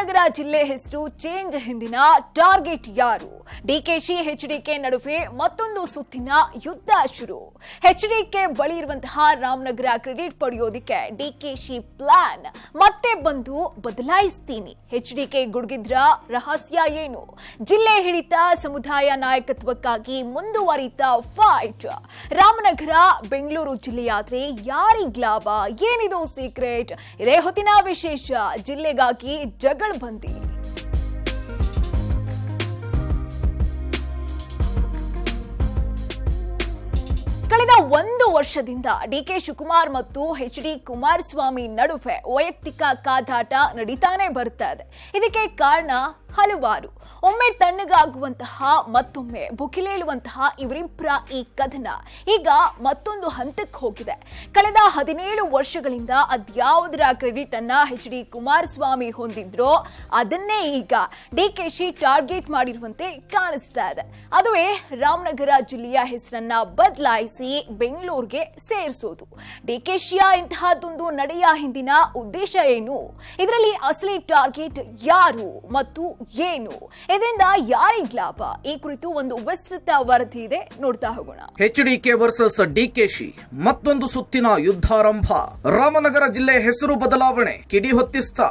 ರಾಮನಗರ ಜಿಲ್ಲೆ ಹೆಸರು ಚೇಂಜ್ ಹಿಂದಿನ ಟಾರ್ಗೆಟ್ ಯಾರು? ಡಿಕೆಶಿ ಎಚ್ಡಿಕೆ ನಡುವೆ ಮತ್ತೊಂದು ಸುತ್ತಿನ ಯುದ್ಧ ಶುರು. ಎಚ್ಡಿಕೆ ಬಳಿ ಇರುವಂತಹ ರಾಮನಗರ ಕ್ರೆಡಿಟ್ ಪಡೆಯೋದಕ್ಕೆ ಡಿಕೆಶಿ ಪ್ಲಾನ್ ಮತ್ತೆ ಬಂದು ಬದಲಾಯಿಸ್ತೀನಿ. ಎಚ್ಡಿಕೆ ಗುಡುಗಿದ್ರ ರಹಸ್ಯ ಏನು? ಜಿಲ್ಲೆ ಹಿಡಿತ ಸಮುದಾಯ ನಾಯಕತ್ವಕ್ಕಾಗಿ ಮುಂದುವರಿತ ಫೈಟ್. ರಾಮನಗರ ಬೆಂಗಳೂರು ಜಿಲ್ಲೆಯಾದ್ರೆ ಯಾರಿಗ್ ಲಾಭ? ಏನಿದು ಸೀಕ್ರೆಟ್? ಇದೇ ಹೊತ್ತಿನ ವಿಶೇಷ. ಜಿಲ್ಲೆಗಾಗಿ ಜಗಳಬಂದಿ. ಕಳೆದ 1 ವರ್ಷದಿಂದ ಡಿಕೆ ಶಿವಕುಮಾರ್ ಮತ್ತು ಎಚ್ಡಿ ಕುಮಾರಸ್ವಾಮಿ ನಡುವೆ ವೈಯಕ್ತಿಕ ಕಾದಾಟ ನಡೀತಾನೆ ಬರ್ತಾ ಇದೆ. ಇದಕ್ಕೆ ಕಾರಣ ಹಲವಾರು. ಒಮ್ಮೆ ತಣ್ಣಗಾಗುವಂತಹ ಮತ್ತೊಮ್ಮೆ ಬುಕಿಲೇಳುವಂತಹ ಇವರಿಬ್ಬರ ಈ ಕದನ ಈಗ ಮತ್ತೊಂದು ಹಂತಕ್ಕೆ ಹೋಗಿದೆ. ಕಳೆದ 17 ವರ್ಷಗಳಿಂದ ಅದ್ಯಾವುದರ ಕ್ರೆಡಿಟ್ ಅನ್ನ ಎಚ್ಡಿ ಕುಮಾರಸ್ವಾಮಿ ಹೊಂದಿದ್ರೋ ಅದನ್ನೇ ಈಗ ಡಿಕೆಶಿ ಟಾರ್ಗೆಟ್ ಮಾಡಿರುವಂತೆ ಕಾಣಿಸ್ತಾ ಇದೆ. ಅದುವೇ ರಾಮನಗರ ಜಿಲ್ಲೆಯ ಹೆಸರನ್ನ ಬದಲಾಯಿಸಿ ಬೆಂಗಳೂರಿಗೆ ಸೇರಿಸೋದು. ಡಿಕೆಶಿಯ ಇಂತಹದ್ದೊಂದು ನಡೆಯ ಹಿಂದಿನ ಉದ್ದೇಶ ಏನು? ಇದರಲ್ಲಿ ಅಸಲಿ ಟಾರ್ಗೆಟ್ ಯಾರು ಮತ್ತು ಏನು? ಇದರಿಂದ ಯಾರಿಗ್ ಲಾಭ? ಈ ಕುರಿತು ಒಂದು ವಿಸ್ತೃತ ವರದಿ ಇದೆ, ನೋಡ್ತಾ ಹೋಗೋಣ. ಎಚ್ಡಿಕೆ ವರ್ಸಸ್ ಡಿಕೆಶಿ ಮತ್ತೊಂದು ಸುತ್ತಿನ ಯುದ್ಧಾರಂಭ. ರಾಮನಗರ ಜಿಲ್ಲೆ ಹೆಸರು ಬದಲಾವಣೆ ಕಿಡಿ ಹೊತ್ತಿಸ್ತಾ.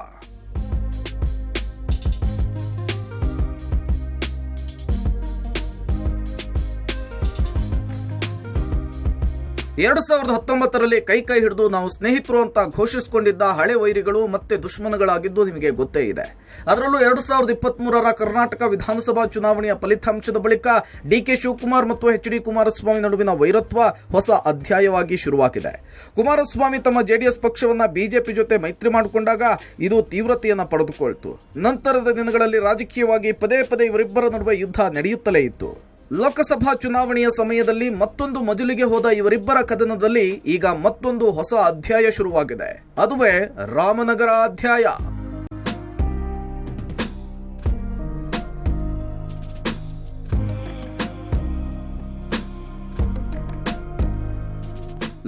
ಎರಡು 2019ರಲ್ಲಿ ಕೈ ಹಿಡಿದು ನಾವು ಸ್ನೇಹಿತರು ಅಂತ ಘೋಷಿಸಿಕೊಂಡಿದ್ದ ಹಳೆ ವೈರಿಗಳು ಮತ್ತೆ ದುಶ್ಮನಗಳಾಗಿದ್ದು ನಿಮಗೆ ಗೊತ್ತೇ ಇದೆ. ಅದರಲ್ಲೂ 2023ರ ಕರ್ನಾಟಕ ವಿಧಾನಸಭಾ ಚುನಾವಣೆಯ ಫಲಿತಾಂಶದ ಬಳಿಕ ಡಿಕೆ ಶಿವಕುಮಾರ್ ಮತ್ತು ಎಚ್ಡಿ ಕುಮಾರಸ್ವಾಮಿ ನಡುವಿನ ವೈರತ್ವ ಹೊಸ ಅಧ್ಯಾಯವಾಗಿ ಶುರುವಾಗಿದೆ. ಕುಮಾರಸ್ವಾಮಿ ತಮ್ಮ ಜೆಡಿಎಸ್ ಪಕ್ಷವನ್ನ ಬಿಜೆಪಿ ಜೊತೆ ಮೈತ್ರಿ ಮಾಡಿಕೊಂಡಾಗ ಇದು ತೀವ್ರತೆಯನ್ನು ಪಡೆದುಕೊಳ್ತು. ನಂತರದ ದಿನಗಳಲ್ಲಿ ರಾಜಕೀಯವಾಗಿ ಪದೇ ಪದೇ ಇವರಿಬ್ಬರ ನಡುವೆ ಯುದ್ಧ ನಡೆಯುತ್ತಲೇ ಇತ್ತು. ಲೋಕಸಭಾ ಚುನಾವಣೆಯ ಸಮಯದಲ್ಲಿ ಮತ್ತೊಂದು ಮಜಲಿಗೆ ಹೋದ ಇವರಿಬ್ಬರ ಕದನದಲ್ಲಿ ಈಗ ಮತ್ತೊಂದು ಹೊಸ ಅಧ್ಯಾಯ ಶುರುವಾಗಿದೆ. ಅದುವೇ ರಾಮನಗರ ಅಧ್ಯಾಯ.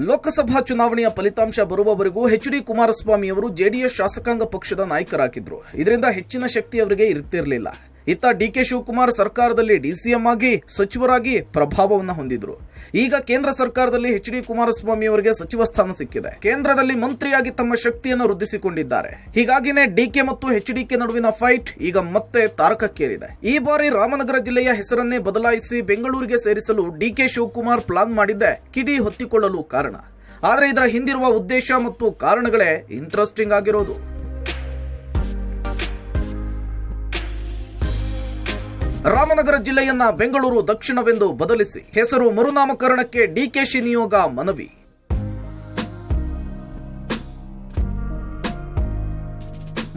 ಲೋಕಸಭಾ ಚುನಾವಣೆಯ ಫಲಿತಾಂಶ ಬರುವವರೆಗೂ ಎಚ್ಡಿ ಕುಮಾರಸ್ವಾಮಿ ಅವರು ಜೆಡಿಎಸ್ ಶಾಸಕಾಂಗ ಪಕ್ಷದ ನಾಯಕರಾಗಿದ್ರು. ಇದರಿಂದ ಹೆಚ್ಚಿನ ಶಕ್ತಿ ಅವರಿಗೆ ಇರುತ್ತಿರಲಿಲ್ಲ. ಇತ್ತ ಡಿಕೆ ಶಿವಕುಮಾರ್ ಸರ್ಕಾರದಲ್ಲಿ ಡಿಸಿಎಂ ಆಗಿ ಸಚಿವರಾಗಿ ಪ್ರಭಾವವನ್ನು ಹೊಂದಿದ್ರು. ಈಗ ಕೇಂದ್ರ ಸರ್ಕಾರದಲ್ಲಿ ಎಚ್ಡಿ ಕುಮಾರಸ್ವಾಮಿ ಅವರಿಗೆ ಸಚಿವ ಸ್ಥಾನ ಸಿಕ್ಕಿದೆ. ಕೇಂದ್ರದಲ್ಲಿ ಮಂತ್ರಿಯಾಗಿ ತಮ್ಮ ಶಕ್ತಿಯನ್ನು ವೃದ್ಧಿಸಿಕೊಂಡಿದ್ದಾರೆ. ಹೀಗಾಗಿನೇ ಡಿಕೆ ಮತ್ತು ಎಚ್ಡಿಕೆ ನಡುವಿನ ಫೈಟ್ ಈಗ ಮತ್ತೆ ತಾರಕಕ್ಕೇರಿದೆ. ಈ ಬಾರಿ ರಾಮನಗರ ಜಿಲ್ಲೆಯ ಹೆಸರನ್ನೇ ಬದಲಾಯಿಸಿ ಬೆಂಗಳೂರಿಗೆ ಸೇರಿಸಲು ಡಿಕೆ ಶಿವಕುಮಾರ್ ಪ್ಲಾನ್ ಮಾಡಿದ್ದೆ ಕಿಡಿ ಹೊತ್ತಿಕೊಳ್ಳಲು ಕಾರಣ. ಆದರೆ ಇದರ ಹಿಂದಿರುವ ಉದ್ದೇಶ ಮತ್ತು ಕಾರಣಗಳೇ ಇಂಟ್ರೆಸ್ಟಿಂಗ್ ಆಗಿರೋದು. ರಾಮನಗರ ಜಿಲ್ಲೆಯನ್ನ ಬೆಂಗಳೂರು ದಕ್ಷಿಣವೆಂದು ಬದಲಿಸಿ ಹೆಸರು ಮರುನಾಮಕರಣಕ್ಕೆ ಡಿಕೆಶಿ ನಿಯೋಗ ಮನವಿ.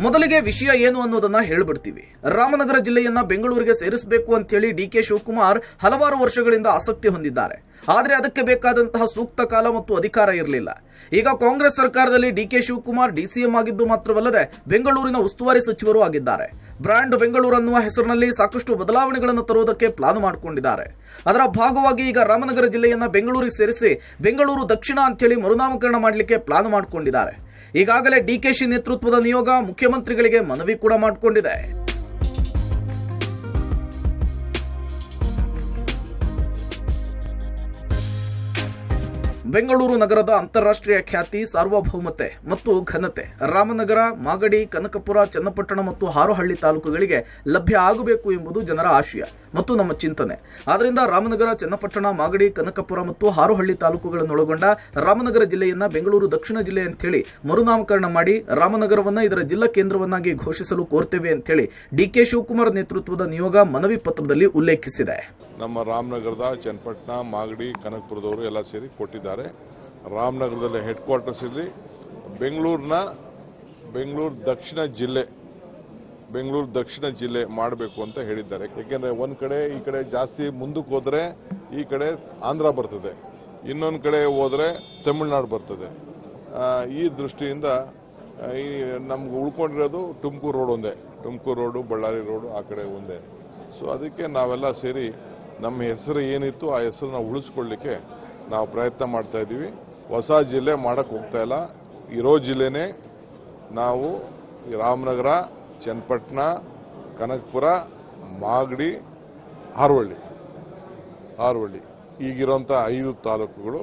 ಮೊದಲಿಗೆ ವಿಷಯ ಏನು ಅನ್ನೋದನ್ನ ಹೇಳ್ಬಿಡ್ತೀವಿ. ರಾಮನಗರ ಜಿಲ್ಲೆಯನ್ನ ಬೆಂಗಳೂರಿಗೆ ಸೇರಿಸಬೇಕು ಅಂತ ಹೇಳಿ ಡಿಕೆ ಶಿವಕುಮಾರ್ ಹಲವಾರು ವರ್ಷಗಳಿಂದ ಆಸಕ್ತಿ ಹೊಂದಿದ್ದಾರೆ. ಆದರೆ ಅದಕ್ಕೆ ಬೇಕಾದಂತಹ ಸೂಕ್ತ ಕಾಲ ಮತ್ತು ಅಧಿಕಾರ ಇರಲಿಲ್ಲ. ಈಗ ಕಾಂಗ್ರೆಸ್ ಸರ್ಕಾರದಲ್ಲಿ ಡಿಕೆ ಶಿವಕುಮಾರ್ ಡಿಸಿಎಂ ಆಗಿದ್ದು ಮಾತ್ರವಲ್ಲದೆ ಬೆಂಗಳೂರಿನ ಉಸ್ತುವಾರಿ ಸಚಿವರು ಆಗಿದ್ದಾರೆ. ಬ್ರ್ಯಾಂಡ್ ಬೆಂಗಳೂರು ಅನ್ನುವ ಹೆಸರಿನಲ್ಲಿ ಸಾಕಷ್ಟು ಬದಲಾವಣೆಗಳನ್ನು ತರುವುದಕ್ಕೆ ಪ್ಲಾನ್ ಮಾಡಿಕೊಂಡಿದ್ದಾರೆ. ಅದರ ಭಾಗವಾಗಿ ಈಗ ರಾಮನಗರ ಜಿಲ್ಲೆಯನ್ನ ಬೆಂಗಳೂರಿಗೆ ಸೇರಿಸಿ ಬೆಂಗಳೂರು ದಕ್ಷಿಣ ಅಂತೇಳಿ ಮರುನಾಮಕರಣ ಮಾಡಲಿಕ್ಕೆ ಪ್ಲಾನ್ ಮಾಡಿಕೊಂಡಿದ್ದಾರೆ. ಈಗಾಗಲೇ ಡಿಕೆಶಿ ನೇತೃತ್ವದ ನಿಯೋಗ ಮುಖ್ಯಮಂತ್ರಿಗಳಿಗೆ ಮನವಿ ಕೂಡ ಮಾಡಿಕೊಂಡಿದೆ. ಬೆಂಗಳೂರು ನಗರದ ಅಂತಾರಾಷ್ಟ್ರೀಯ ಖ್ಯಾತಿ, ಸಾರ್ವಭೌಮತೆ ಮತ್ತು ಘನತೆ ರಾಮನಗರ, ಮಾಗಡಿ, ಕನಕಪುರ, ಚನ್ನಪಟ್ಟಣ ಮತ್ತು ಹಾರೋಹಳ್ಳಿ ತಾಲೂಕುಗಳಿಗೆ ಲಭ್ಯ ಆಗಬೇಕು ಎಂಬುದು ಜನರ ಆಶಯ ಮತ್ತು ನಮ್ಮ ಚಿಂತನೆ. ಆದ್ದರಿಂದ ರಾಮನಗರ, ಚನ್ನಪಟ್ಟಣ, ಮಾಗಡಿ, ಕನಕಪುರ ಮತ್ತು ಹಾರೋಹಳ್ಳಿ ತಾಲೂಕುಗಳನ್ನೊಳಗೊಂಡ ರಾಮನಗರ ಜಿಲ್ಲೆಯನ್ನ ಬೆಂಗಳೂರು ದಕ್ಷಿಣ ಜಿಲ್ಲೆ ಅಂತೇಳಿ ಮರುನಾಮಕರಣ ಮಾಡಿ ರಾಮನಗರವನ್ನ ಇದರ ಜಿಲ್ಲಾ ಕೇಂದ್ರವನ್ನಾಗಿ ಘೋಷಿಸಲು ಕೋರ್ತೇವೆ ಅಂತೇಳಿ ಡಿಕೆ ಶಿವಕುಮಾರ್ ನೇತೃತ್ವದ ನಿಯೋಗ ಮನವಿ ಪತ್ರದಲ್ಲಿ ಉಲ್ಲೇಖಿಸಿದೆ. ನಮ್ಮ ರಾಮನಗರದ, ಚನ್ನಪಟ್ಟಣ, ಮಾಗಡಿ, ಕನಕಪುರದವರು ಎಲ್ಲ ಸೇರಿ ಕೊಟ್ಟಿದ್ದಾರೆ. ರಾಮನಗರದಲ್ಲಿ ಹೆಡ್ ಕ್ವಾರ್ಟರ್ಸ್ ಇಲ್ಲಿ ಬೆಂಗಳೂರು ದಕ್ಷಿಣ ಜಿಲ್ಲೆ ಮಾಡಬೇಕು ಅಂತ ಹೇಳಿದ್ದಾರೆ. ಯಾಕೆಂದ್ರೆ ಒಂದ್ ಕಡೆ ಈ ಕಡೆ ಜಾಸ್ತಿ ಮುಂದಕ್ಕೆ ಹೋದ್ರೆ ಈ ಕಡೆ ಆಂಧ್ರ ಬರ್ತದೆ, ಇನ್ನೊಂದು ಕಡೆ ಹೋದ್ರೆ ತಮಿಳುನಾಡು ಬರ್ತದೆ. ಈ ದೃಷ್ಟಿಯಿಂದ ನಮ್ಗೆ ಉಳ್ಕೊಂಡಿರೋದು ತುಮಕೂರು ರೋಡ್ ಒಂದೇ, ತುಮಕೂರು ರೋಡು, ಬಳ್ಳಾರಿ ರೋಡು ಆ ಕಡೆ ಒಂದೇ. ಸೊ ಅದಕ್ಕೆ ನಾವೆಲ್ಲ ಸೇರಿ ನಮ್ಮ ಹೆಸರು ಏನಿತ್ತು ಆ ಹೆಸರನ್ನ ಉಳಿಸ್ಕೊಳ್ಳಿಕ್ಕೆ ನಾವು ಪ್ರಯತ್ನ ಮಾಡ್ತಾ ಇದ್ದೀವಿ. ಹೊಸ ಜಿಲ್ಲೆ ಮಾಡಕ್ಕೆ ಹೋಗ್ತಾ ಇಲ್ಲ, ಇರೋ ಜಿಲ್ಲೆನೇ ನಾವು ರಾಮನಗರ ಚನ್ನಪಟ್ಟಣ, ಕನಕಪುರ, ಮಾಗಡಿ, ಹಾರೋಹಳ್ಳಿ ಈಗಿರುವಂಥ 5 ತಾಲೂಕುಗಳು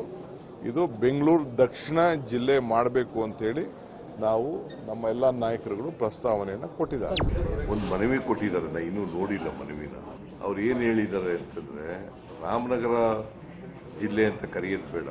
ಇದು ಬೆಂಗಳೂರು ದಕ್ಷಿಣ ಜಿಲ್ಲೆ ಮಾಡಬೇಕು ಅಂತೇಳಿ ನಾವು ನಮ್ಮ ಎಲ್ಲ ನಾಯಕರುಗಳು ಪ್ರಸ್ತಾವನೆಯನ್ನು ಕೊಟ್ಟಿದ್ದಾರೆ. ಒಂದು ಮನವಿ ಕೊಟ್ಟಿದ್ದಾರೆ, ನಾ ಇನ್ನೂ ನೋಡಿಲ್ಲ ಮನವಿನ. ಅವ್ರು ಏನು ಹೇಳಿದ್ದಾರೆ ಅಂತಂದ್ರೆ, ರಾಮನಗರ ಜಿಲ್ಲೆ ಅಂತ ಕರೆಯೋದು ಬೇಡ,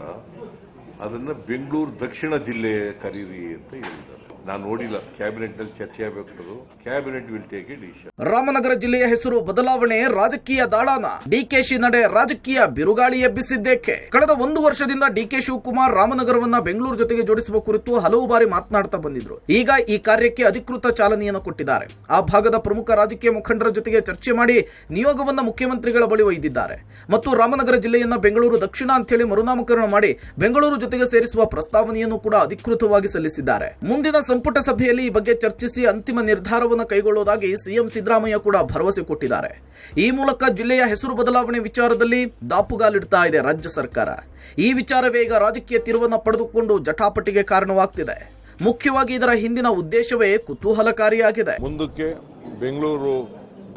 ಅದನ್ನ ಬೆಂಗಳೂರು ದಕ್ಷಿಣ ಜಿಲ್ಲೆ ಕರೀರಿ ಅಂತ ಹೇಳಿದ್ದಾರೆ. ನಾನು ನೋಡಿಲ್ಲ, ಕ್ಯಾಬಿನೆಟ್ ನಲ್ಲಿ ಚರ್ಚೆ ಆಗಬೇಕು, cabinet will take A decision. Ramanagara ಜಿಲ್ಲೆಯ ಹೆಸರು ಬದಲಾವಣೆ ರಾಜಕೀಯ ದಾಳಾನ, ಡಿಕೆಶಿ ನಡೆ ರಾಜಕೀಯ ಬಿರುಗಾಳಿ ಎಬ್ಬಿಸಿದ್ದೇಕೆ? ಕಳೆದ 1 ವರ್ಷದಿಂದ ಡಿಕೆ ಶಿವಕುಮಾರ್ ರಾಮನಗರವನ್ನ ಬೆಂಗಳೂರು ಜೊತೆಗೆ ಜೋಡಿಸುವ ಕುರಿತು ಹಲವು ಬಾರಿ ಮಾತನಾಡ್ತಾ ಬಂದಿದ್ರು. ಈಗ ಈ ಕಾರ್ಯಕ್ಕೆ ಅಧಿಕೃತ ಚಾಲನೆಯನ್ನು ಕೊಟ್ಟಿದ್ದಾರೆ. ಆ ಭಾಗದ ಪ್ರಮುಖ ರಾಜಕೀಯ ಮುಖಂಡರ ಜೊತೆಗೆ ಚರ್ಚೆ ಮಾಡಿ ನಿಯೋಗವನ್ನ ಮುಖ್ಯಮಂತ್ರಿಗಳ ಬಳಿ ಒಯ್ದಿದ್ದಾರೆ ಮತ್ತು ರಾಮನಗರ ಜಿಲ್ಲೆಯನ್ನ ಬೆಂಗಳೂರು ದಕ್ಷಿಣ ಅಂತೇಳಿ ಮರುನಾಮಕರಣ ಮಾಡಿ ಬೆಂಗಳೂರು ಜೊತೆಗೆ ಸೇರಿಸುವ ಪ್ರಸ್ತಾವನೆಯನ್ನು ಕೂಡ ಅಧಿಕೃತವಾಗಿ ಸಲ್ಲಿಸಿದ್ದಾರೆ. ಮುಂದಿನ ಸಂಪುಟ ಸಭೆಯಲ್ಲಿ ಈ ಬಗ್ಗೆ ಚರ್ಚಿಸಿ ಅಂತಿಮ ನಿರ್ಧಾರವನ್ನು ಕೈಗೊಳ್ಳುವುದಾಗಿ ಸಿಎಂ ಸಿದ್ದರಾಮಯ್ಯ ಕೂಡ ಭರವಸೆ ಕೊಟ್ಟಿದ್ದಾರೆ. ಈ ಮೂಲಕ ಜಿಲ್ಲೆಯ ಹೆಸರು ಬದಲಾವಣೆ ವಿಚಾರದಲ್ಲಿ ದಾಪುಗಾಲಿಡ್ತಾ ಇದೆ ರಾಜ್ಯ ಸರ್ಕಾರ. ಈ ವಿಚಾರವೇ ಈಗ ರಾಜಕೀಯ ತಿರುವನ್ನು ಪಡೆದುಕೊಂಡು ಜಟಾಪಟಿಗೆ ಕಾರಣವಾಗ್ತಿದೆ. ಮುಖ್ಯವಾಗಿ ಇದರ ಹಿಂದಿನ ಉದ್ದೇಶವೇ ಕುತೂಹಲಕಾರಿಯಾಗಿದೆ. ಮುಂದಕ್ಕೆ ಬೆಂಗಳೂರು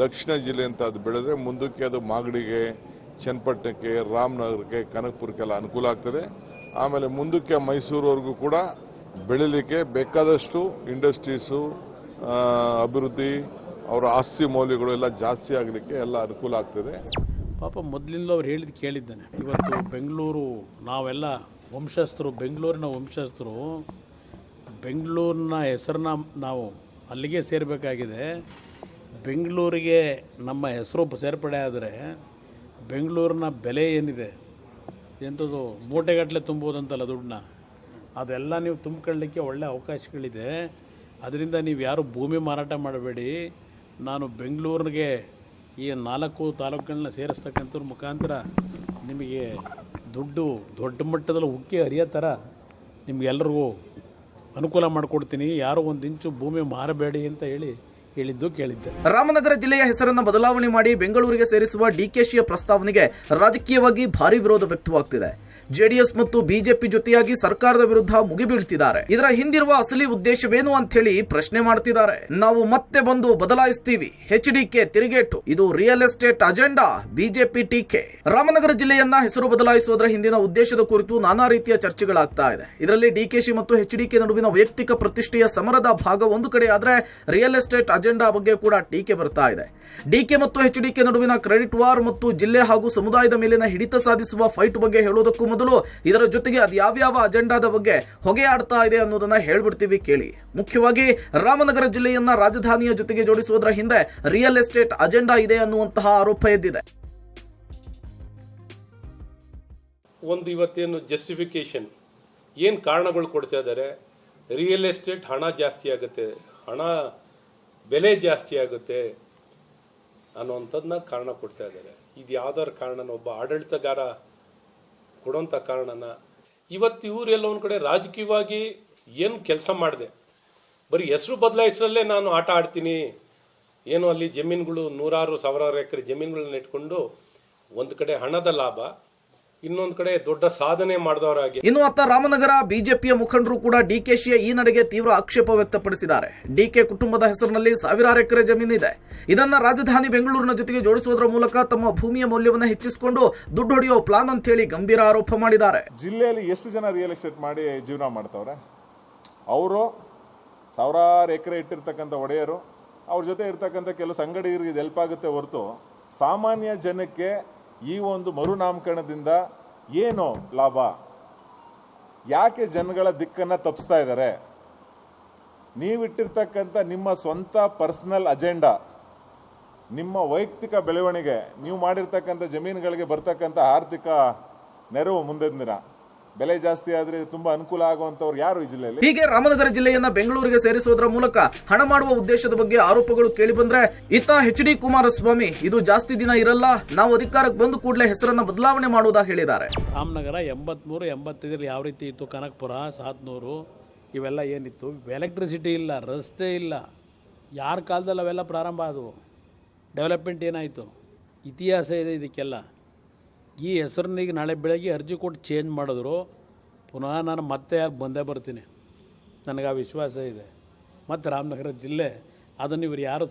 ದಕ್ಷಿಣ ಜಿಲ್ಲೆ ಅಂತ ಅದು ಬೆಳೆದ್ರೆ ಮುಂದಕ್ಕೆ ಅದು ಮಾಗಡಿಗೆ, ಚನ್ನಪಟ್ಟಣಕ್ಕೆ, ರಾಮನಗರಕ್ಕೆ, ಕನಕಪುರಕ್ಕೆಲ್ಲ ಅನುಕೂಲ ಆಗ್ತದೆ. ಆಮೇಲೆ ಮುಂದಕ್ಕೆ ಮೈಸೂರುವರೆಗೂ ಕೂಡ ಬೆಳಿಲಿಕ್ಕೆ ಬೇಕಾದಷ್ಟು ಇಂಡಸ್ಟ್ರೀಸು, ಅಭಿವೃದ್ಧಿ, ಅವರ ಆಸ್ತಿ ಮೌಲ್ಯಗಳು ಎಲ್ಲ ಜಾಸ್ತಿ ಆಗಲಿಕ್ಕೆ ಎಲ್ಲ ಅನುಕೂಲ ಆಗ್ತದೆ. ಪಾಪ ಮೊದಲಿಂದ ಅವ್ರು ಹೇಳಿದ್ದು ಕೇಳಿದ್ದಾನೆ. ಇವತ್ತು ಬೆಂಗಳೂರು ನಾವೆಲ್ಲ ವಂಶಸ್ಥರು, ಬೆಂಗಳೂರಿನ ವಂಶಸ್ಥರು, ಬೆಂಗಳೂರಿನ ಹೆಸರನ್ನ ನಾವು ಅಲ್ಲಿಗೆ ಸೇರಬೇಕಾಗಿದೆ. ಬೆಂಗಳೂರಿಗೆ ನಮ್ಮ ಹೆಸರು ಸೇರ್ಪಡೆ ಆದರೆ ಬೆಂಗಳೂರಿನ ಬೆಲೆ ಏನಿದೆ, ಎಂಥದ್ದು ಮೂಟೆಗಟ್ಟಲೆ ತುಂಬೋದಂತಲ್ಲ ದುಡ್ಡನ್ನ, ಅದೆಲ್ಲ ನೀವು ತುಂಬಿಕೊಳ್ಳಲಿಕ್ಕೆ ಒಳ್ಳೆ ಅವಕಾಶಗಳಿದೆ. ಅದರಿಂದ ನೀವು ಯಾರು ಭೂಮಿ ಮಾರಾಟ ಮಾಡಬೇಡಿ. ನಾನು ಬೆಂಗಳೂರಿಗೆ ಈ 4 ತಾಲೂಕುಗಳನ್ನ ಸೇರಿಸ್ತಕ್ಕಂಥವ್ರ ಮುಖಾಂತರ ನಿಮಗೆ ದುಡ್ಡು ದೊಡ್ಡ ಮಟ್ಟದಲ್ಲಿ ಉಕ್ಕಿ ಹರಿಯೋ ಥರ ನಿಮಗೆಲ್ಲರಿಗೂ ಅನುಕೂಲ ಮಾಡಿಕೊಡ್ತೀನಿ. ಯಾರು 1 ಇಂಚು ಭೂಮಿ ಮಾರಬೇಡಿ ಅಂತ ಹೇಳಿದ್ದು ಕೇಳಿದ್ದೆ. ರಾಮನಗರ ಜಿಲ್ಲೆಯ ಹೆಸರನ್ನು ಬದಲಾವಣೆ ಮಾಡಿ ಬೆಂಗಳೂರಿಗೆ ಸೇರಿಸುವ ಡಿಕೆಶಿಯ ಪ್ರಸ್ತಾವನೆಗೆ ರಾಜಕೀಯವಾಗಿ ಭಾರಿ ವಿರೋಧ ವ್ಯಕ್ತವಾಗ್ತಿದೆ. ಜೆಡಿಎಸ್ ಮತ್ತು ಬಿಜೆಪಿ ಜೊತೆಯಾಗಿ ಸರ್ಕಾರದ ವಿರುದ್ಧ ಮುಗಿಬೀಳ್ತಿದ್ದಾರೆ. ಇದರ ಹಿಂದಿರುವ ಅಸಲಿ ಉದ್ದೇಶವೇನು ಅಂತ ಹೇಳಿ ಪ್ರಶ್ನೆ ಮಾಡ್ತಿದ್ದಾರೆ. ನಾವು ಮತ್ತೆ ಬಂದು ಬದಲಾಯಿಸ್ತೀವಿ, ಎಚ್ಡಿಕೆ ತಿರುಗೇಟು, ಇದು ರಿಯಲ್ ಎಸ್ಟೇಟ್ ಅಜೆಂಡಾ, ಬಿಜೆಪಿ ಟೀಕೆ. ರಾಮನಗರ ಜಿಲ್ಲೆಯನ್ನ ಹೆಸರು ಬದಲಾಯಿಸುವುದರ ಹಿಂದಿನ ಉದ್ದೇಶದ ಕುರಿತು ನಾನಾ ರೀತಿಯ ಚರ್ಚೆಗಳಾಗ್ತಾ ಇದೆ. ಇದರಲ್ಲಿ ಡಿಕೆಶಿ ಮತ್ತು ಎಚ್ಡಿಕೆ ನಡುವಿನ ವೈಯಕ್ತಿಕ ಪ್ರತಿಷ್ಠೆಯ ಸಮರದ ಭಾಗ ಒಂದು ಕಡೆ ಆದ್ರೆ, ರಿಯಲ್ ಎಸ್ಟೇಟ್ ಅಜೆಂಡಾ ಬಗ್ಗೆ ಕೂಡ ಟೀಕೆ ಬರ್ತಾ ಇದೆ. ಡಿಕೆ ಮತ್ತು ಎಚ್ಡಿಕೆ ನಡುವಿನ ಕ್ರೆಡಿಟ್ ವಾರ್ ಮತ್ತು ಜಿಲ್ಲೆ ಹಾಗೂ ಸಮುದಾಯದ ಮೇಲಿನ ಹಿಡಿತ ಸಾಧಿಸುವ ಫೈಟ್ ಬಗ್ಗೆ ಹೇಳೋದಕ್ಕೂ ಮೊದಲು ಇದರ ಜೊತೆಗೆ ಅದು ಯಾವ್ಯಾವ ಅಜೆಂಡಾದ ಬಗ್ಗೆ ಹೊಗೆಯಾಡ್ತಾ ಇದೆ ಅನ್ನೋದನ್ನ ಹೇಳ್ಬಿಡ್ತೀವಿ ಕೇಳಿ. ಮುಖ್ಯವಾಗಿ ರಾಮನಗರ ಜಿಲ್ಲೆಯನ್ನ ರಾಜಧಾನಿಯ ಜೊತೆಗೆ ಜೋಡಿಸುವುದರ ಹಿಂದೆ ರಿಯಲ್ ಎಸ್ಟೇಟ್ ಅಜೆಂಡಾ ಇದೆ ಅನ್ನುವಂತಹ ಆರೋಪ ಎದ್ದಿದೆ. ಒಂದು ಇವತ್ತೇನು ಜಸ್ಟಿಫಿಕೇಶನ್ ಏನು ಕಾರಣಗಳು ಕೊಡ್ತಾ ಇದ್ದಾರೆ, ರಿಯಲ್ ಎಸ್ಟೇಟ್ ಹಣ ಜಾಸ್ತಿ ಆಗುತ್ತೆ, ಹಣ ಬೆಲೆ ಜಾಸ್ತಿ ಆಗುತ್ತೆ ಅನ್ನೋವಂಥದ್ದನ್ನ ಕಾರಣ ಕೊಡ್ತಾ ಇದ್ದಾರೆ. ಇದು ಯಾವ್ದಾರ ಕಾರಣನ ಒಬ್ಬ ಆಡಳಿತಗಾರ ಕೊಡೋಂಥ ಕಾರಣನ ಇವತ್ತು ಇವರೆಲ್ಲ ಒಂದು ಕಡೆ ರಾಜಕೀಯವಾಗಿ ಏನು ಕೆಲಸ ಮಾಡಿದೆ, ಬರೀ ಹೆಸರು ಬದಲಾಯಿಸಲೇ ನಾನು ಆಟ ಆಡ್ತೀನಿ, ಏನು ಅಲ್ಲಿ ಜಮೀನುಗಳು 100,000 ಎಕರೆ ಜಮೀನುಗಳನ್ನ ಇಟ್ಕೊಂಡು ಒಂದು ಕಡೆ ಹಣದ ಲಾಭ, ಇನ್ನೊಂದು ಕಡೆ ದೊಡ್ಡ ಸಾಧನೆ ಮಾಡಿದವರಾಗಿ. ಇನ್ನು ಅತ್ತ ರಾಮನಗರ ಬಿಜೆಪಿಯ ಮುಖಂಡರು ಕೂಡ ಡಿಕೆಶಿಯ ಈ ನಡೆಗೆ ತೀವ್ರ ಆಕ್ಷೇಪ ವ್ಯಕ್ತಪಡಿಸಿದ್ದಾರೆ. ಡಿಕೆ ಕುಟುಂಬದ ಹೆಸರಿನಲ್ಲಿ 1000 ಎಕರೆ ಜಮೀನಿದೆ. ಇದನ್ನ ರಾಜಧಾನಿ ಬೆಂಗಳೂರಿನ ಜೊತೆಗೆ ಜೋಡಿಸುವುದರ ಮೂಲಕ ತಮ್ಮ ಭೂಮಿಯ ಮೌಲ್ಯವನ್ನು ಹೆಚ್ಚಿಸಿಕೊಂಡು ದುಡ್ಡು ಹೊಡೆಯೋ ಪ್ಲಾನ್ ಅಂತ ಹೇಳಿ ಗಂಭೀರ ಆರೋಪ ಮಾಡಿದ್ದಾರೆ. ಜಿಲ್ಲೆಯಲ್ಲಿ ಎಷ್ಟು ಜನ ರಿಯಲ್ ಎಸ್ಟೇಟ್ ಮಾಡಿ ಜೀವನ ಮಾಡ್ತವ್ರೆ? ಅವರು 1000 ಎಕರೆ ಇಟ್ಟಿರ್ತಕ್ಕಂಥ ಒಡೆಯರು, ಅವ್ರ ಜೊತೆ ಇರ್ತಕ್ಕಂಥ ಕೆಲವು ಸಂಘಟಕರಿಗೆ ಇದು ಹೆಲ್ಪ್ ಆಗುತ್ತೆ ಹೊರತು ಸಾಮಾನ್ಯ ಜನಕ್ಕೆ ಈ ಒಂದು ಮರುನಾಮಕರಣದಿಂದ ಏನು ಲಾಭ? ಯಾಕೆ ಜನಗಳ ದಿಕ್ಕನ್ನು ತಪ್ಪಿಸ್ತಾ ಇದ್ದಾರೆ? ನೀವಿಟ್ಟಿರ್ತಕ್ಕಂಥ ನಿಮ್ಮ ಸ್ವಂತ ಪರ್ಸನಲ್ ಅಜೆಂಡಾ, ನಿಮ್ಮ ವೈಯಕ್ತಿಕ ಬೆಳವಣಿಗೆ, ನೀವು ಮಾಡಿರ್ತಕ್ಕಂಥ ಜಮೀನುಗಳಿಗೆ ಬರ್ತಕ್ಕಂಥ ಆರ್ಥಿಕ ನೆರವು ಮುಂದಿನ ದಿನ ಬೆಲೆ ಜಾಸ್ತಿ ಆದ್ರೆ ತುಂಬಾ ಅನುಕೂಲ ಆಗುವಂತವ್ರು ಯಾರು ಈ ಜಿಲ್ಲೆಯಲ್ಲಿ? ಹೀಗೆ ರಾಮನಗರ ಜಿಲ್ಲೆಯನ್ನ ಬೆಂಗಳೂರಿಗೆ ಸೇರಿಸುವುದರ ಮೂಲಕ ಹಣ ಮಾಡುವ ಉದ್ದೇಶದ ಬಗ್ಗೆ ಆರೋಪಗಳು ಕೇಳಿ ಬಂದ್ರೆ, ಇತ್ತ ಎಚ್.ಡಿ. ಕುಮಾರಸ್ವಾಮಿ ಇದು ಜಾಸ್ತಿ ದಿನ ಇರಲ್ಲ, ನಾವು ಅಧಿಕಾರಕ್ಕೆ ಬಂದು ಕೂಡಲೇ ಹೆಸರನ್ನ ಬದಲಾವಣೆ ಮಾಡುವುದಾಗಿ ಹೇಳಿದ್ದಾರೆ. ರಾಮನಗರ 83, 85 ಯಾವ ರೀತಿ ಇತ್ತು, ಕನಕಪುರ, ಸಾತ್ನೂರು ಇವೆಲ್ಲ ಏನಿತ್ತು, ಎಲೆಕ್ಟ್ರಿಸಿಟಿ ಇಲ್ಲ, ರಸ್ತೆ ಇಲ್ಲ, ಯಾರ ಕಾಲದಲ್ಲಿ ಅವೆಲ್ಲ ಪ್ರಾರಂಭ ಆದವು, ಡೆವಲಪ್ಮೆಂಟ್ ಏನಾಯಿತು, ಇತಿಹಾಸ ಇದೆ ಇದಕ್ಕೆಲ್ಲ. ಈ ಹೆಸರನ್ನೀಗ ನಾಳೆ ಬೆಳಗ್ಗೆ ಅರ್ಜಿ ಕೊಟ್ಟು ಚೇಂಜ್ ಮಾಡಿದ್ರು, ಪುನಃ ನಾನು ಮತ್ತೆ ಬಂದೇ ಬರ್ತೀನಿ, ನನಗೆ ಆ ವಿಶ್ವಾಸ ಇದೆ. ಮತ್ತು ರಾಮನಗರ ಜಿಲ್ಲೆ ಅದನ್ನು ಇವರು ಯಾರು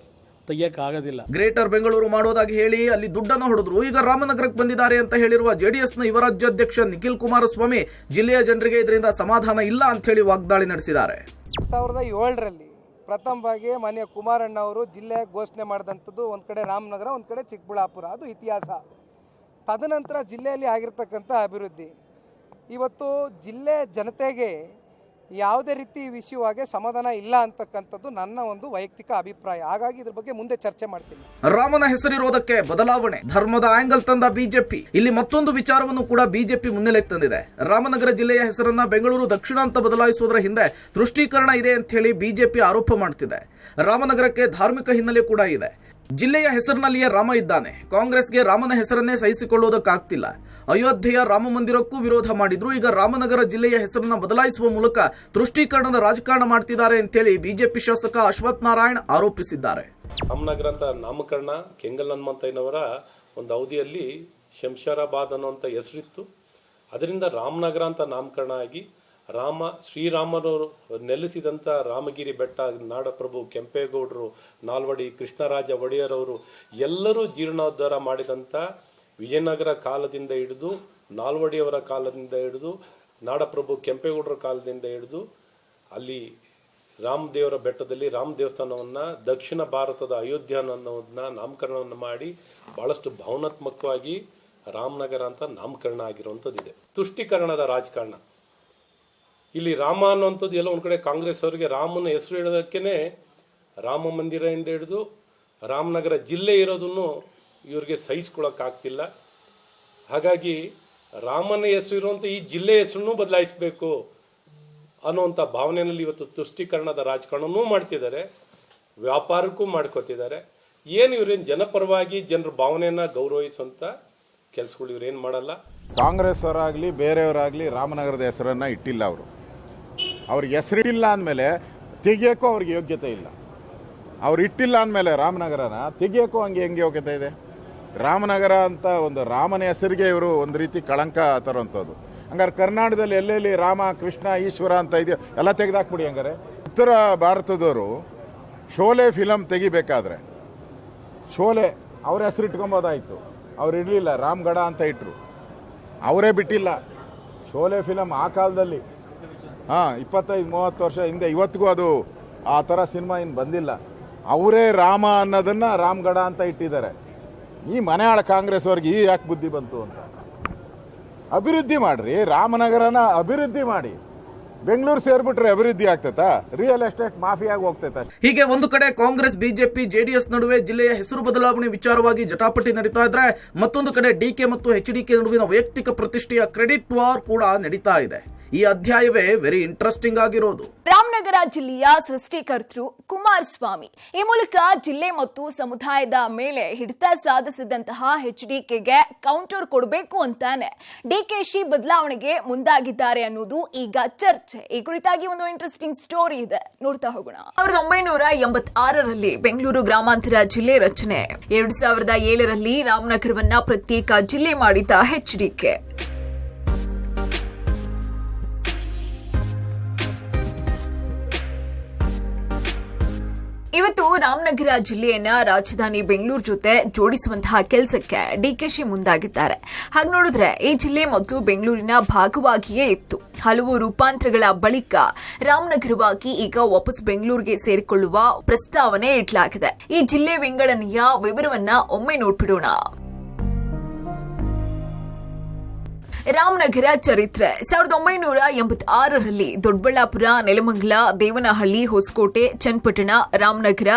ತೆಗಿಯೋಕ್ಕಾಗೋದಿಲ್ಲ. ಗ್ರೇಟರ್ ಬೆಂಗಳೂರು ಮಾಡೋದಾಗಿ ಹೇಳಿ ಅಲ್ಲಿ ದುಡ್ಡನ್ನು ಹೊಡೆದ್ರು. ಈಗ ರಾಮನಗರಕ್ಕೆ ಬಂದಿದ್ದಾರೆ ಅಂತ ಹೇಳಿರುವ ಜೆಡಿಎಸ್ನ ಯುವ ರಾಜ್ಯಾಧ್ಯಕ್ಷ ನಿಖಿಲ್ ಕುಮಾರಸ್ವಾಮಿ ಜಿಲ್ಲೆಯ ಜನರಿಗೆ ಇದರಿಂದ ಸಮಾಧಾನ ಇಲ್ಲ ಅಂತ ಹೇಳಿ ವಾಗ್ದಾಳಿ ನಡೆಸಿದ್ದಾರೆ. 2007ರಲ್ಲಿ ಪ್ರಥಮವಾಗಿ ಮಾನ್ಯ ಕುಮಾರಣ್ಣ ಅವರು ಜಿಲ್ಲೆ ಘೋಷಣೆ ಮಾಡಿದಂಥದ್ದು ಒಂದು ಕಡೆ ರಾಮನಗರ, ಒಂದು ಕಡೆ ಚಿಕ್ಕಬಳ್ಳಾಪುರ, ಅದು ಇತಿಹಾಸ. ತದನಂತರ ಜಿಲ್ಲೆಯಲ್ಲಿ ಆಗಿರ್ತಕ್ಕಂಥ ಅಭಿವೃದ್ಧಿ ಇವತ್ತು ಜಿಲ್ಲೆ ಜನತೆಗೆ ಯಾವುದೇ ರೀತಿ ವಿಷಯವಾಗಿ ಸಮಾಧಾನ ಇಲ್ಲ ಅಂತಕ್ಕಂಥದ್ದು ನನ್ನ ಒಂದು ವೈಯಕ್ತಿಕ ಅಭಿಪ್ರಾಯ. ಹಾಗಾಗಿ ಇದ್ರ ಬಗ್ಗೆ ಮುಂದೆ ಚರ್ಚೆ ಮಾಡ್ತೀನಿ. ರಾಮನ ಹೆಸರಿರೋದಕ್ಕೆ ಬದಲಾವಣೆ, ಧರ್ಮದ ಆಂಗಲ್ ತಂದ ಬಿಜೆಪಿ. ಇಲ್ಲಿ ಮತ್ತೊಂದು ವಿಚಾರವನ್ನು ಕೂಡ ಬಿಜೆಪಿ ಮುನ್ನೆಲೆಗೆ ತಂದಿದೆ. ರಾಮನಗರ ಜಿಲ್ಲೆಯ ಹೆಸರನ್ನ ಬೆಂಗಳೂರು ದಕ್ಷಿಣ ಅಂತ ಬದಲಾಯಿಸುವುದರ ಹಿಂದೆ ದೃಷ್ಟೀಕರಣ ಇದೆ ಅಂತ ಹೇಳಿ ಬಿಜೆಪಿ ಆರೋಪ ಮಾಡ್ತಿದೆ. ರಾಮನಗರಕ್ಕೆ ಧಾರ್ಮಿಕ ಹಿನ್ನೆಲೆ ಕೂಡ ಇದೆ. ಜಿಲ್ಲೆಯ ಹೆಸರಿನಲ್ಲಿಯೇ ರಾಮ ಇದ್ದಾನೆ. ಕಾಂಗ್ರೆಸ್ಗೆ ರಾಮನ ಹೆಸರನ್ನೇ ಸಹಿಸಿಕೊಳ್ಳೋದಕ್ಕಾಗ್ತಿಲ್ಲ. ಅಯೋಧ್ಯೆಯ ರಾಮ ಮಂದಿರಕ್ಕೂ ವಿರೋಧ ಮಾಡಿದ್ರು. ಈಗ ರಾಮನಗರ ಜಿಲ್ಲೆಯ ಹೆಸರನ್ನ ಬದಲಾಯಿಸುವ ಮೂಲಕ ದೃಷ್ಟೀಕರಣದ ರಾಜಕಾರಣ ಮಾಡ್ತಿದ್ದಾರೆ ಅಂತೇಳಿ ಬಿಜೆಪಿ ಶಾಸಕ ಅಶ್ವಥ್ ನಾರಾಯಣ್ ಆರೋಪಿಸಿದ್ದಾರೆ. ರಾಮನಗರ ಅಂತ ನಾಮಕರಣ ಕೆಂಗಲ್ ಹನುಮಂತಯ್ಯನವರ ಒಂದು ಅವಧಿಯಲ್ಲಿ ಶಂಷಾರಾಬಾದ್ ಅನ್ನುವಂಥ ಹೆಸರಿತ್ತು. ಅದರಿಂದ ರಾಮನಗರ ಅಂತ ನಾಮಕರಣ ಆಗಿ ಶ್ರೀರಾಮನವರು ನೆಲೆಸಿದಂಥ ರಾಮಗಿರಿ ಬೆಟ್ಟ, ನಾಡಪ್ರಭು ಕೆಂಪೇಗೌಡರು, ನಾಲ್ವಡಿ ಕೃಷ್ಣರಾಜ ಒಡೆಯರ್ ಅವರು ಎಲ್ಲರೂ ಜೀರ್ಣೋದ್ಧಾರ ಮಾಡಿದಂಥ ವಿಜಯನಗರ ಕಾಲದಿಂದ ಹಿಡಿದು, ನಾಲ್ವಡಿಯವರ ಕಾಲದಿಂದ ಹಿಡಿದು, ನಾಡಪ್ರಭು ಕೆಂಪೇಗೌಡರ ಕಾಲದಿಂದ ಹಿಡಿದು ಅಲ್ಲಿ ರಾಮದೇವರ ಬೆಟ್ಟದಲ್ಲಿ ರಾಮ ದೇವಸ್ಥಾನವನ್ನು ದಕ್ಷಿಣ ಭಾರತದ ಅಯೋಧ್ಯ ಅನ್ನೋದನ್ನ ನಾಮಕರಣವನ್ನು ಮಾಡಿ ಭಾಳಷ್ಟು ಭಾವನಾತ್ಮಕವಾಗಿ ರಾಮನಗರ ಅಂತ ನಾಮಕರಣ ಆಗಿರುವಂಥದ್ದಿದೆ. ತುಷ್ಟೀಕರಣದ ರಾಜಕಾರಣ. ಇಲ್ಲಿ ರಾಮ ಅನ್ನುವಂಥದ್ದು ಎಲ್ಲ ಒಂದು ಕಡೆ ಕಾಂಗ್ರೆಸ್ ಅವರಿಗೆ ರಾಮನ ಹೆಸರು ಇಡೋದಕ್ಕೇ ರಾಮ ಮಂದಿರದಿಂದ ಹಿಡಿದು ರಾಮನಗರ ಜಿಲ್ಲೆ ಇರೋದನ್ನು ಇವ್ರಿಗೆ ಸಹಿಸ್ಕೊಳ್ಳೋಕ್ಕಾಗ್ತಿಲ್ಲ. ಹಾಗಾಗಿ ರಾಮನ ಹೆಸರು ಇರುವಂಥ ಈ ಜಿಲ್ಲೆ ಹೆಸರನ್ನು ಬದಲಾಯಿಸಬೇಕು ಅನ್ನುವಂಥ ಭಾವನೆಯಲ್ಲಿ ಇವತ್ತು ತುಷ್ಟೀಕರಣದ ರಾಜಕಾರಣವೂ ಮಾಡ್ತಿದ್ದಾರೆ, ವ್ಯಾಪಾರಕ್ಕೂ ಮಾಡ್ಕೋತಿದ್ದಾರೆ. ಏನು ಇವ್ರೇನು ಜನಪರವಾಗಿ ಜನರ ಭಾವನೆಯನ್ನು ಗೌರವಿಸುವಂಥ ಕೆಲಸಗಳು ಇವ್ರೇನು ಮಾಡಲ್ಲ. ಕಾಂಗ್ರೆಸ್ ಅವರಾಗಲಿ ಬೇರೆಯವರಾಗಲಿ ರಾಮನಗರದ ಹೆಸರನ್ನು ಇಟ್ಟಿಲ್ಲ. ಅವ್ರಿಗೆ ಹೆಸರಿಟ್ಟಿಲ್ಲ ಅಂದಮೇಲೆ ತೆಗಿಯೋಕ್ಕೂ ಅವ್ರಿಗೆ ಯೋಗ್ಯತೆ ಇಲ್ಲ. ಅವ್ರು ಇಟ್ಟಿಲ್ಲ ಅಂದಮೇಲೆ ರಾಮನಗರನ ತೆಗಿಯೋಕ್ಕೂ ಹೆಂಗೆ ಯೋಗ್ಯತೆ ಇದೆ? ರಾಮನಗರ ಅಂತ ಒಂದು ರಾಮನ ಹೆಸರಿಗೆ ಇವರು ಒಂದು ರೀತಿ ಕಳಂಕ ತರುವಂಥದ್ದು. ಹಂಗಾರೆ ಕರ್ನಾಟಕದಲ್ಲಿ ಎಲ್ಲೆಲ್ಲಿ ರಾಮ, ಕೃಷ್ಣ, ಈಶ್ವರ ಅಂತ ಇದೆಯೋ ಎಲ್ಲ ತೆಗೆದಾಕ್ಬಿಡಿ. ಹಂಗಾರೆ ಉತ್ತರ ಭಾರತದವರು ಶೋಲೆ ಫಿಲಮ್ ತೆಗಿಬೇಕಾದ್ರೆ ಶೋಲೆ ಅವ್ರ ಹೆಸರು ಇಟ್ಕೊಬೋದಾಯಿತು. ಅವ್ರು ಇಡಲಿಲ್ಲ, ರಾಮ್ಗಢ ಅಂತ ಇಟ್ಟರು. ಅವರೇ ಬಿಟ್ಟಿಲ್ಲ. ಶೋಲೆ ಫಿಲಮ್ ಆ ಕಾಲದಲ್ಲಿ 25-30 ವರ್ಷ ಹಿಂದೆ, ಇವತ್ತಿಗೂ ಅದು ಆ ಥರ ಸಿನಿಮಾ ಇನ್ನು ಬಂದಿಲ್ಲ. ಅವರೇ ರಾಮ ಅನ್ನೋದನ್ನು ರಾಮ್ಗಢ ಅಂತ ಇಟ್ಟಿದ್ದಾರೆ. ಈ ಮನೆಯಾಳ ಕಾಂಗ್ರೆಸ್ ಅವ್ರಿಗೆ ಯಾಕೆ ಬುದ್ಧಿ ಬಂತು ಅಂತ. ಅಭಿವೃದ್ಧಿ ಮಾಡ್ರಿ, ರಾಮನಗರನ ಅಭಿವೃದ್ಧಿ ಮಾಡಿ. ಬೆಂಗಳೂರು ಸೇರ್ಬಿಟ್ರೆ ಅಭಿವೃದ್ಧಿ ಆಗ್ತೈತಾ? ರಿಯಲ್ ಎಸ್ಟೇಟ್ ಮಾಫಿಯಾಗಿ ಹೋಗ್ತೈತೆ. ಹೀಗೆ ಒಂದು ಕಡೆ ಕಾಂಗ್ರೆಸ್, ಬಿಜೆಪಿ, ಜೆಡಿಎಸ್ ನಡುವೆ ಜಿಲ್ಲೆಯ ಹೆಸರು ಬದಲಾವಣೆ ವಿಚಾರವಾಗಿ ಜಟಾಪಟಿ ನಡೀತಾ ಇದ್ರೆ, ಮತ್ತೊಂದು ಕಡೆ ಡಿಕೆ ಮತ್ತು ಎಚ್ಡಿಕೆ ನಡುವಿನ ವೈಯಕ್ತಿಕ ಪ್ರತಿಷ್ಠೆಯ ಕ್ರೆಡಿಟ್ ವಾರ್ ಕೂಡ ನಡೀತಾ ಇದೆ. ಈ ಅಧ್ಯಾಯವೇ ವೆರಿ ಇಂಟ್ರೆಸ್ಟಿಂಗ್ ಆಗಿರೋದು. ರಾಮನಗರ ಜಿಲ್ಲೆಯ ಸೃಷ್ಟಿಕರ್ತರು ಕುಮಾರಸ್ವಾಮಿ ಈ ಮೂಲಕ ಜಿಲ್ಲೆ ಮತ್ತು ಸಮುದಾಯದ ಮೇಲೆ ಹಿಡಿತ ಸಾಧಿಸಿದಂತಹ ಎಚ್ಡಿಕೆಗೆ ಕೌಂಟರ್ ಕೊಡಬೇಕು ಅಂತಾನೆ ಡಿಕೆಶಿ ಬದಲಾವಣೆಗೆ ಮುಂದಾಗಿದ್ದಾರೆ ಅನ್ನೋದು ಈಗ ಚರ್ಚೆ. ಈ ಕುರಿತಾಗಿ ಒಂದು ಇಂಟ್ರೆಸ್ಟಿಂಗ್ ಸ್ಟೋರಿ ಇದೆ, ನೋಡ್ತಾ ಹೋಗೋಣ. 1986ರಲ್ಲಿ ಬೆಂಗಳೂರು ಗ್ರಾಮಾಂತರ ಜಿಲ್ಲೆ ರಚನೆ. 2007ರಲ್ಲಿ ರಾಮನಗರವನ್ನ ಪ್ರತ್ಯೇಕ ಜಿಲ್ಲೆ ಮಾಡಿದ ಎಚ್ಡಿಕೆ. ಇವತ್ತು ರಾಮನಗರ ಜಿಲ್ಲೆಯನ್ನ ರಾಜಧಾನಿ ಬೆಂಗಳೂರು ಜೊತೆ ಜೋಡಿಸುವಂತಹ ಕೆಲಸಕ್ಕೆ ಡಿಕೆಶಿ ಮುಂದಾಗಿದ್ದಾರೆ. ಹಾಗೆ ನೋಡಿದ್ರೆ ಈ ಜಿಲ್ಲೆ ಮೊದಲು ಬೆಂಗಳೂರಿನ ಭಾಗವಾಗಿಯೇ ಇತ್ತು. ಹಲವು ರೂಪಾಂತರಗಳ ಬಳಿಕ ರಾಮನಗರವಾಗಿ ಈಗ ವಾಪಸ್ ಬೆಂಗಳೂರಿಗೆ ಸೇರಿಕೊಳ್ಳುವ ಪ್ರಸ್ತಾವನೆ ಇಡಲಾಗಿದೆ. ಈ ಜಿಲ್ಲೆ ವಿಂಗಡಣೆಯ ವಿವರವನ್ನ ಒಮ್ಮೆ ನೋಡ್ಬಿಡೋಣ. ರಾಮನಗರ ಚರಿತ್ರೆ. 1986ರಲ್ಲಿ ದೊಡ್ಡಬಳ್ಳಾಪುರ, ನೆಲಮಂಗಲ, ದೇವನಹಳ್ಳಿ, ಹೊಸಕೋಟೆ, ಚನ್ನಪಟ್ಟಣ, ರಾಮನಗರ,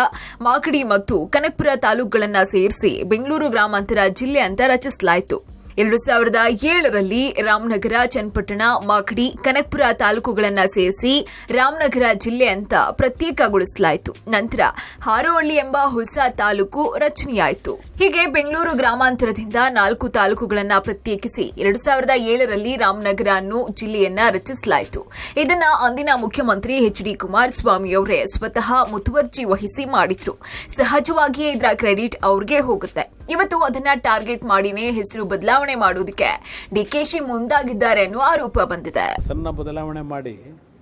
ಮಾಗಡಿ ಮತ್ತು ಕನಕಪುರ ತಾಲೂಕುಗಳನ್ನು ಸೇರಿಸಿ ಬೆಂಗಳೂರು ಗ್ರಾಮಾಂತರ ಜಿಲ್ಲೆ ಅಂತ ರಚಿಸಲಾಯಿತು. 2007ರಲ್ಲಿ ರಾಮನಗರ, ಚನ್ನಪಟ್ಟಣ, ಮಾಗಡಿ, ಕನಕಪುರ ತಾಲೂಕುಗಳನ್ನು ಸೇರಿಸಿ ರಾಮನಗರ ಜಿಲ್ಲೆ ಅಂತ ಪ್ರತ್ಯೇಕಗೊಳಿಸಲಾಯಿತು. ನಂತರ ಹಾರೋಹಳ್ಳಿ ಎಂಬ ಹೊಸ ತಾಲೂಕು ರಚನೆಯಾಯಿತು. ಹೀಗೆ ಬೆಂಗಳೂರು ಗ್ರಾಮಾಂತರದಿಂದ 4 ತಾಲೂಕುಗಳನ್ನು ಪ್ರತ್ಯೇಕಿಸಿ 2007ರಲ್ಲಿ ರಾಮನಗರ ಅನ್ನೋ ಜಿಲ್ಲೆಯನ್ನ ರಚಿಸಲಾಯಿತು. ಇದನ್ನ ಅಂದಿನ ಮುಖ್ಯಮಂತ್ರಿ ಎಚ್.ಡಿ. ಕುಮಾರಸ್ವಾಮಿ ಅವರೇ ಸ್ವತಃ ಮುತುವರ್ಜಿ ವಹಿಸಿ ಮಾಡಿದ್ರು. ಸಹಜವಾಗಿಯೇ ಇದರ ಕ್ರೆಡಿಟ್ ಅವ್ರಿಗೆ ಹೋಗುತ್ತೆ. ಇವತ್ತು ಅದನ್ನ ಟಾರ್ಗೆಟ್ ಮಾಡಿನೇ ಹೆಸರು ಬದಲಾವಣೆ ಮಾಡೋದಕ್ಕೆ ಡಿಕೆಶಿ ಮುಂದಾಗಿದ್ದಾರೆ ಅನ್ನೋ ಆರೋಪ ಬಂದಿದೆ. ಸಣ್ಣ ಬದಲಾವಣೆ ಮಾಡಿ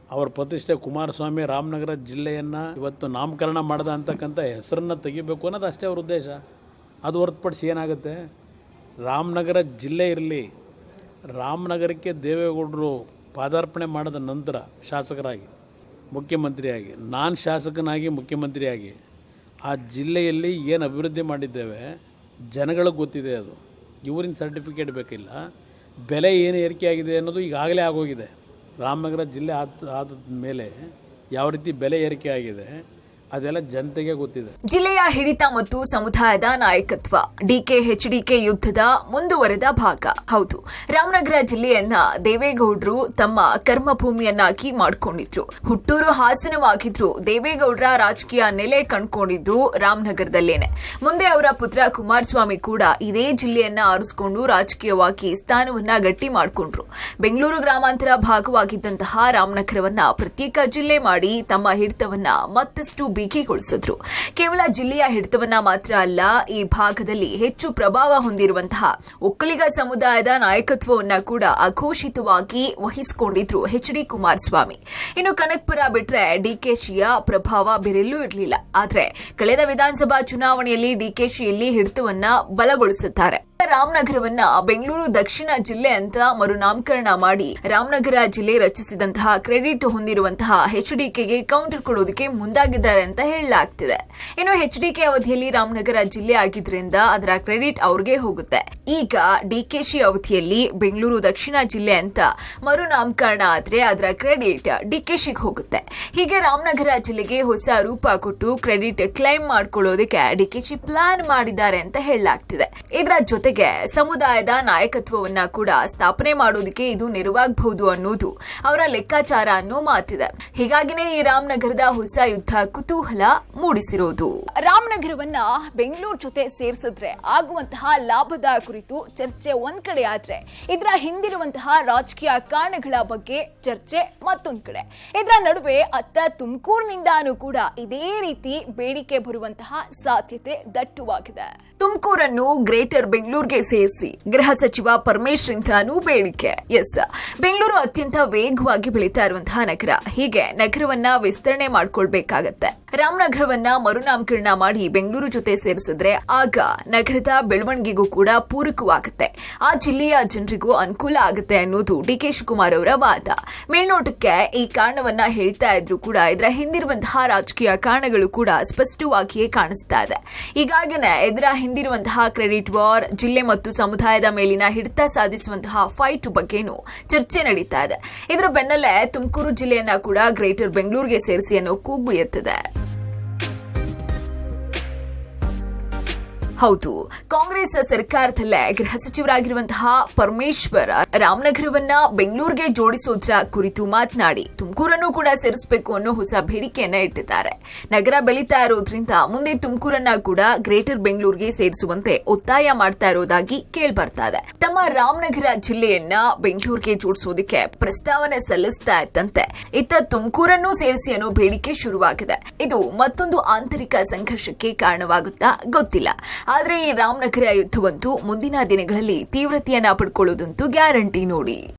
ಅವರ ಪ್ರತಿಷ್ಠೆ ಕುಮಾರಸ್ವಾಮಿ ರಾಮನಗರ ಜಿಲ್ಲೆಯನ್ನು ಇವತ್ತು ನಾಮಕರಣ ಮಾಡಿದ ಅಂತಕ್ಕಂಥ ಹೆಸರನ್ನು ತೆಗಿಬೇಕು ಅನ್ನೋದು ಅಷ್ಟೇ ಅವ್ರ ಉದ್ದೇಶ. ಅದು ಹೊರತುಪಡಿಸಿ ಏನಾಗುತ್ತೆ? ರಾಮನಗರ ಜಿಲ್ಲೆ ಇರಲಿ, ರಾಮನಗರಕ್ಕೆ ದೇವೇಗೌಡರು ಪಾದಾರ್ಪಣೆ ಮಾಡಿದ ನಂತರ ಶಾಸಕರಾಗಿ ಮುಖ್ಯಮಂತ್ರಿಯಾಗಿ, ನಾನು ಶಾಸಕನಾಗಿ ಮುಖ್ಯಮಂತ್ರಿಯಾಗಿ ಆ ಜಿಲ್ಲೆಯಲ್ಲಿ ಏನು ಅಭಿವೃದ್ಧಿ ಮಾಡಿದ್ದೇವೆ ಜನಗಳಿಗೆ ಗೊತ್ತಿದೆ. ಅದು ಇವರಿನ ಸರ್ಟಿಫಿಕೇಟ್ ಬೇಕಿಲ್ಲ. ಬೆಲೆ ಏನು ಏರಿಕೆ ಆಗಿದೆ ಅನ್ನೋದು ಈಗಾಗಲೇ ಆಗೋಗಿದೆ. ರಾಮನಗರ ಜಿಲ್ಲೆ ಆದ ಮೇಲೆ ಯಾವ ರೀತಿ ಬೆಲೆ ಏರಿಕೆ ಆಗಿದೆ ಅದೆಲ್ಲ ಜನತೆಗೆ ಗೊತ್ತಿದೆ. ಜಿಲ್ಲೆಯ ಹಿಡಿತ ಮತ್ತು ಸಮುದಾಯದ ನಾಯಕತ್ವ ಡಿಕೆ-ಎಚ್ಡಿಕೆ ಯುದ್ಧದ ಮುಂದುವರೆದ ಭಾಗ. ಹೌದು, ರಾಮನಗರ ಜಿಲ್ಲೆಯನ್ನ ದೇವೇಗೌಡರು ತಮ್ಮ ಕರ್ಮಭೂಮಿಯನ್ನಾಗಿ ಮಾಡಿಕೊಂಡಿದ್ರು. ಹುಟ್ಟೂರು ಹಾಸನವಾಗಿದ್ರು ದೇವೇಗೌಡರ ರಾಜಕೀಯ ನೆಲೆ ಕಂಡುಕೊಂಡಿದ್ದು ರಾಮನಗರದಲ್ಲೇನೆ. ಮುಂದೆ ಅವರ ಪುತ್ರ ಕುಮಾರಸ್ವಾಮಿ ಕೂಡ ಇದೇ ಜಿಲ್ಲೆಯನ್ನ ಆರಿಸಿಕೊಂಡು ರಾಜಕೀಯವಾಗಿ ಸ್ಥಾನವನ್ನ ಗಟ್ಟಿ ಮಾಡಿಕೊಂಡ್ರು. ಬೆಂಗಳೂರು ಗ್ರಾಮಾಂತರ ಭಾಗವಾಗಿದ್ದಂತಹ ರಾಮನಗರವನ್ನ ಪ್ರತ್ಯೇಕ ಜಿಲ್ಲೆ ಮಾಡಿ ತಮ್ಮ ಹಿಡಿತವನ್ನ ಮತ್ತಷ್ಟು ಬಿಗಿಗೊಳಿಸಿದ್ರು. ಕೇವಲ ಜಿಲ್ಲೆಯ ಹಿಡಿತವನ್ನ ಮಾತ್ರ ಅಲ್ಲ, ಈ ಭಾಗದಲ್ಲಿ ಹೆಚ್ಚು ಪ್ರಭಾವ ಹೊಂದಿರುವಂತಹ ಒಕ್ಕಲಿಗ ಸಮುದಾಯದ ನಾಯಕತ್ವವನ್ನ ಕೂಡ ಅಘೋಷಿತವಾಗಿ ವಹಿಸಿಕೊಂಡಿದ್ರು ಎಚ್.ಡಿ. ಕುಮಾರಸ್ವಾಮಿ. ಇನ್ನು ಕನಕಪುರ ಬಿಟ್ರೆ ಡಿಕೆಶಿಯ ಪ್ರಭಾವ ಬೇರೆಲ್ಲೂ ಇರಲಿಲ್ಲ. ಆದ್ರೆ ಕಳೆದ ವಿಧಾನಸಭಾ ಚುನಾವಣೆಯಲ್ಲಿ ಡಿಕೆಶಿಯಲ್ಲಿ ಹಿಡಿತವನ್ನ ಬಲಗೊಳಿಸುತ್ತಾರೆ. ರಾಮನಗರವನ್ನ ಬೆಂಗಳೂರು ದಕ್ಷಿಣ ಜಿಲ್ಲೆ ಅಂತ ಮರುನಾಮಕರಣ ಮಾಡಿ ರಾಮನಗರ ಜಿಲ್ಲೆ ರಚಿಸಿದಂತಹ ಕ್ರೆಡಿಟ್ ಹೊಂದಿರುವಂತಹ ಎಚ್ಡಿಕೆಗೆ ಕೌಂಟರ್ ಕೊಡೋದಕ್ಕೆ ಮುಂದಾಗಿದ್ದಾರೆ ಅಂತ ಹೇಳಲಾಗ್ತಿದೆ. ಇನ್ನು ಎಚ್ಡಿಕೆ ಅವಧಿಯಲ್ಲಿ ರಾಮನಗರ ಜಿಲ್ಲೆ ಆಗಿದ್ರಿಂದ ಅದರ ಕ್ರೆಡಿಟ್ ಅವ್ರಿಗೆ ಹೋಗುತ್ತೆ. ಈಗ ಡಿಕೆಶಿ ಅವಧಿಯಲ್ಲಿ ಬೆಂಗಳೂರು ದಕ್ಷಿಣ ಜಿಲ್ಲೆ ಅಂತ ಮರುನಾಮಕರಣ ಆದ್ರೆ ಅದರ ಕ್ರೆಡಿಟ್ ಡಿಕೆಶಿಗೆ ಹೋಗುತ್ತೆ. ಹೀಗೆ ರಾಮನಗರ ಜಿಲ್ಲೆಗೆ ಹೊಸ ರೂಪ ಕೊಟ್ಟು ಕ್ರೆಡಿಟ್ ಕ್ಲೈಮ್ ಮಾಡ್ಕೊಳ್ಳೋದಕ್ಕೆ ಡಿಕೆಶಿ ಪ್ಲಾನ್ ಮಾಡಿದ್ದಾರೆ ಅಂತ ಹೇಳಲಾಗ್ತಿದೆ. ಇದರ ಜೊತೆಗೆ ಸಮುದಾಯದ ನಾಯಕತ್ವವನ್ನ ಕೂಡ ಸ್ಥಾಪನೆ ಮಾಡೋದಕ್ಕೆ ಇದು ನೆರವಾಗಬಹುದು ಅನ್ನೋದು ಅವರ ಲೆಕ್ಕಾಚಾರ ಅನ್ನೋ ಮಾತಿದೆ. ಹೀಗಾಗಿನೇ ಈ ರಾಮನಗರದ ಹೊಸ ಯುದ್ಧ ಕುತೂಹಲ ಮೂಡಿಸಿರೋದು. ರಾಮನಗರವನ್ನ ಬೆಂಗಳೂರು ಜೊತೆ ಸೇರಿಸಿದ್ರೆ ಆಗುವಂತಹ ಲಾಭದ ಕುರಿತು ಚರ್ಚೆ ಒಂದ್ ಕಡೆ ಆದ್ರೆ, ಇದರ ಹಿಂದಿರುವಂತಹ ರಾಜಕೀಯ ಕಾರಣಗಳ ಬಗ್ಗೆ ಚರ್ಚೆ ಮತ್ತೊಂದ್ ಕಡೆ. ಇದರ ನಡುವೆ ಅತ್ತ ತುಮಕೂರಿನಿಂದಾನೂ ಕೂಡ ಇದೇ ರೀತಿ ಬೇಡಿಕೆ ಬರುವಂತಹ ಸಾಧ್ಯತೆ ದಟ್ಟವಾಗಿದೆ. ತುಮಕೂರನ್ನು ಗ್ರೇಟರ್ ಬೆಂಗಳೂರಿಗೆ ಸೇರಿಸಿ ಗೃಹ ಸಚಿವ ಪರಮೇಶ್ವರಿಂದಾನೂ ಬೇಡಿಕೆ. ಬೆಂಗಳೂರು ಅತ್ಯಂತ ವೇಗವಾಗಿ ಬೆಳೀತಾ ಇರುವಂತಹ ನಗರ. ಹೀಗೆ ನಗರವನ್ನ ವಿಸ್ತರಣೆ ಮಾಡ್ಕೊಳ್ಬೇಕಾಗತ್ತೆ. ರಾಮನಗರವನ್ನ ಮರುನಾಮಕರಣ ಮಾಡಿ ಬೆಂಗಳೂರು ಜೊತೆ ಸೇರಿಸಿದ್ರೆ ಆಗ ನಗರದ ಬೆಳವಣಿಗೆಗೂ ಕೂಡ ಪೂರಕವಾಗುತ್ತೆ. ಆ ಜಿಲ್ಲೆಯ ಜನರಿಗೂ ಅನುಕೂಲ ಆಗುತ್ತೆ ಅನ್ನೋದು ಡಿಕೆ ಶಿವಕುಮಾರ್ ಅವರ ವಾದ. ಮೇಲ್ನೋಟಕ್ಕೆ ಈ ಕಾರಣವನ್ನ ಹೇಳ್ತಾ ಇದ್ರು ಕೂಡ ಇದರ ಹಿಂದಿರುವಂತಹ ರಾಜಕೀಯ ಕಾರಣಗಳು ಕೂಡ ಸ್ಪಷ್ಟವಾಗಿಯೇ ಕಾಣಿಸ್ತಾ ಇದೆ. ಈಗಾಗಲೇ ಇದರ ಹಿಂದಿರುವಂತಹ ಕ್ರೆಡಿಟ್ ವಾರ್, ಜಿಲ್ಲೆ ಮತ್ತು ಸಮುದಾಯದ ಮೇಲಿನ ಹಿಡಿತ ಸಾಧಿಸುವಂತಹ ಫೈಟ್ ಬಗ್ಗೆನೂ ಚರ್ಚೆ ನಡೀತಾ ಇದೆ. ಇದರ ಬೆನ್ನಲ್ಲೇ ತುಮಕೂರು ಜಿಲ್ಲೆಯನ್ನ ಕೂಡ ಗ್ರೇಟರ್ ಬೆಂಗಳೂರಿಗೆ ಸೇರಿಸಿ ಅನ್ನೋ ಕೂಗು ಎತ್ತಿದೆ. ಹೌದು, ಕಾಂಗ್ರೆಸ್ ಸರ್ಕಾರದಲ್ಲೇ ಗೃಹ ಸಚಿವರಾಗಿರುವಂತಹ ಪರಮೇಶ್ವರ್ ರಾಮನಗರವನ್ನ ಬೆಂಗಳೂರಿಗೆ ಜೋಡಿಸೋದ್ರ ಕುರಿತು ಮಾತನಾಡಿ ತುಮಕೂರನ್ನು ಕೂಡ ಸೇರಿಸಬೇಕು ಅನ್ನೋ ಹೊಸ ಬೇಡಿಕೆಯನ್ನ ಇಟ್ಟಿದ್ದಾರೆ. ನಗರ ಬೆಳೀತಾ ಇರೋದ್ರಿಂದ ಮುಂದೆ ತುಮಕೂರನ್ನ ಕೂಡ ಗ್ರೇಟರ್ ಬೆಂಗಳೂರಿಗೆ ಸೇರಿಸುವಂತೆ ಒತ್ತಾಯ ಮಾಡ್ತಾ ಇರೋದಾಗಿ ಕೇಳ್ಬರ್ತಾ ಇದೆ. ತಮ್ಮ ರಾಮನಗರ ಜಿಲ್ಲೆಯನ್ನ ಬೆಂಗಳೂರಿಗೆ ಜೋಡಿಸೋದಕ್ಕೆ ಪ್ರಸ್ತಾವನೆ ಸಲ್ಲಿಸ್ತಾ ಇದ್ದಂತೆ ಇತ್ತ ತುಮಕೂರನ್ನು ಸೇರಿಸಿ ಅನ್ನೋ ಬೇಡಿಕೆ ಶುರುವಾಗಿದೆ. ಇದು ಮತ್ತೊಂದು ಆಂತರಿಕ ಸಂಘರ್ಷಕ್ಕೆ ಕಾರಣವಾಗುತ್ತಾ ಗೊತ್ತಿಲ್ಲ. ಆದ್ರೆ ಈ ರಾಮನಗರ ಯುದ್ಧವಂತೂ ಮುಂದಿನ ದಿನಗಳಲ್ಲಿ ತೀವ್ರತೆಯನ್ನ ಪಡ್ಕೊಳ್ಳೋದಂತೂ ಗ್ಯಾರಂಟಿ ನೋಡಿ.